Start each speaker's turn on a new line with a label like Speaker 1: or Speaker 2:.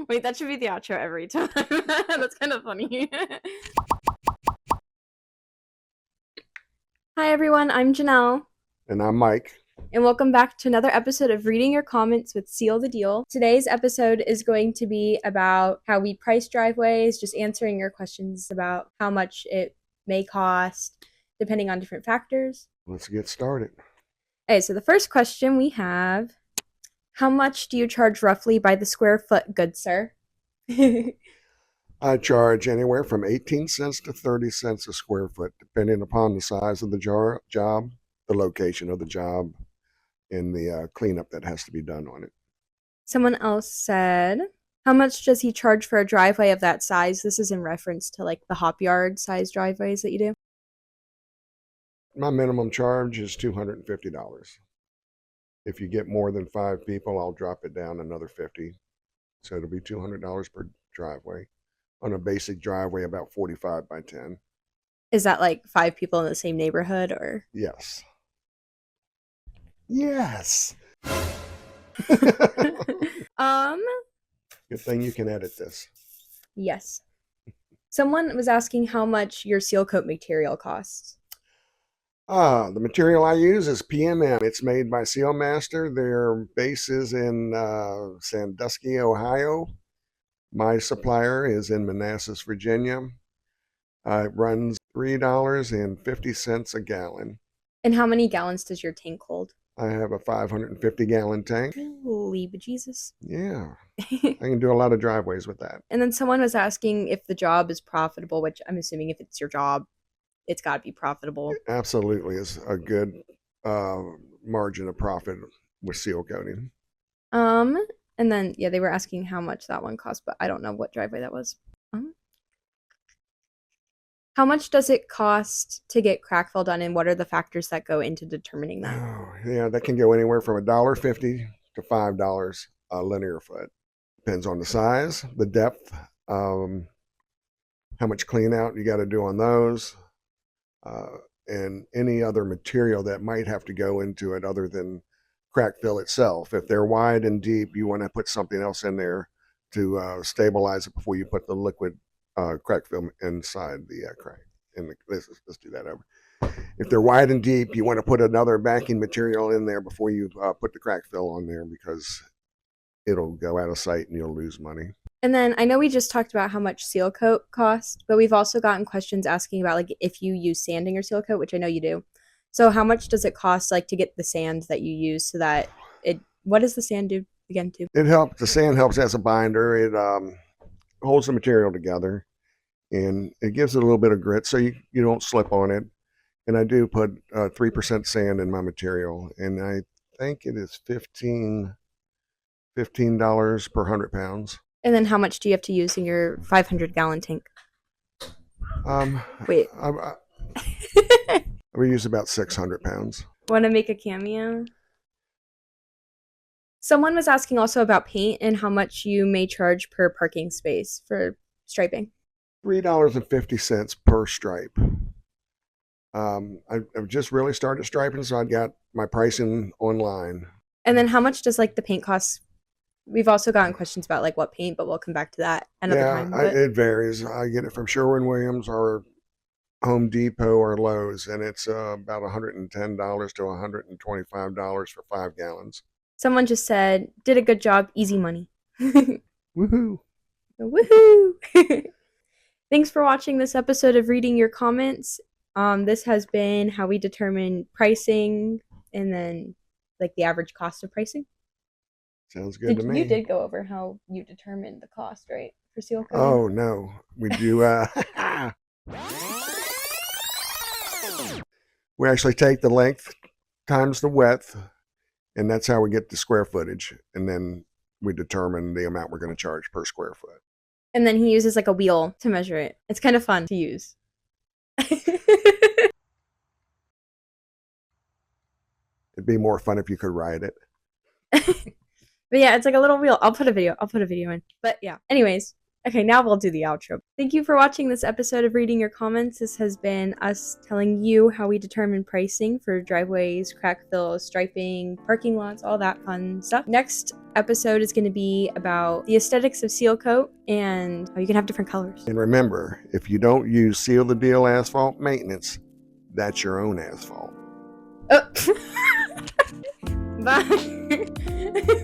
Speaker 1: Wait, that should be the outro every time. That's kind of funny. Hi, everyone. I'm Janelle.
Speaker 2: And I'm Mike.
Speaker 1: And welcome back to another episode of Reading Your Comments with Seal the Deal. Today's episode is going to be about how we price driveways, just answering your questions about how much it may cost, depending on different factors.
Speaker 2: Let's get started.
Speaker 1: Okay, so the first question we have, how much do you charge roughly by the square foot, good sir?
Speaker 2: I charge anywhere from 18 cents to 30 cents a square foot, depending upon the size of the job, the location of the job, and the cleanup that has to be done on it.
Speaker 1: Someone else said, how much does he charge for a driveway of that size? This is in reference to like the hop yard size driveways that you do.
Speaker 2: My minimum charge is $250. If you get more than 5 people, I'll drop it down another $50. So it'll be $200 per driveway. On a basic driveway, about 45 by 10.
Speaker 1: Is that like 5 people in the same neighborhood or?
Speaker 2: Yes. Yes. Good thing you can edit this.
Speaker 1: Yes. Someone was asking how much your Sealcoat material costs.
Speaker 2: The material I use is PMM. It's made by Sealmaster. Their base is in Sandusky, Ohio. My supplier is in Manassas, Virginia. It runs $3.50 a gallon.
Speaker 1: And how many gallons does your tank hold?
Speaker 2: I have a 550-gallon tank.
Speaker 1: Holy bejesus.
Speaker 2: Yeah. I can do a lot of driveways with that.
Speaker 1: And then someone was asking if the job is profitable, which I'm assuming if it's your job, it's got to be profitable.
Speaker 2: It absolutely is a good margin of profit with seal coating.
Speaker 1: And then, yeah, they were asking how much that one cost, but I don't know what driveway that was. How much does it cost to get crack fill done, and what are the factors that go into determining that?
Speaker 2: Oh, yeah, that can go anywhere from $1.50 to $5 a linear foot. Depends on the size, the depth, how much clean out you got to do on those, and any other material that might have to go into it other than crack fill itself. If they're wide and deep, you want to put something else in there to stabilize it before you put the liquid crack fill inside the crack. Let's do that over. If they're wide and deep, you want to put another backing material in there before you put the crack fill on there, because it'll go out of sight and you'll lose money.
Speaker 1: And then I know we just talked about how much Sealcoat costs, but we've also gotten questions asking about like if you use sanding or Sealcoat, which I know you do. So how much does it cost like to get the sand that you use so that what does the sand do again too?
Speaker 2: The sand helps as a binder. It holds the material together and it gives it a little bit of grit so you don't slip on it. And I do put 3% sand in my material, and I think it is $15 per 100 pounds.
Speaker 1: And then how much do you have to use in your 500-gallon tank? Wait.
Speaker 2: We use about 600 pounds.
Speaker 1: Want to make a cameo? Someone was asking also about paint and how much you may charge per parking space for striping.
Speaker 2: $3.50 per stripe. I've just really started striping, so I got my pricing online.
Speaker 1: And then how much does like the paint cost? We've also gotten questions about like what paint, but we'll come back to that another time.
Speaker 2: It varies. I get it from Sherwin-Williams or Home Depot or Lowe's, and it's about $110 to $125 for 5 gallons.
Speaker 1: Someone just said, did a good job, easy money.
Speaker 2: Woohoo!
Speaker 1: Woohoo! Thanks for watching this episode of Reading Your Comments. This has been how we determine pricing and then like the average cost of pricing.
Speaker 2: Sounds good to me.
Speaker 1: You did go over how you determined the cost, right? For seal coating?
Speaker 2: Oh, no. We do. We actually take the length times the width, and that's how we get the square footage. And then we determine the amount we're going to charge per square foot.
Speaker 1: And then he uses like a wheel to measure it. It's kind of fun to use.
Speaker 2: It'd be more fun if you could ride it.
Speaker 1: But yeah, it's like a little wheel. I'll put a video in. But yeah, anyways, Okay, now we'll do the outro. Thank you for watching this episode of Reading Your Comments. This has been us telling you how we determine pricing for driveways, crack fills, striping, parking lots, all that fun stuff. Next episode is going to be about the aesthetics of Sealcoat and how you can have different colors.
Speaker 2: And remember, if you don't use Seal the Deal asphalt maintenance, that's your own asphalt.
Speaker 1: Oh. Bye.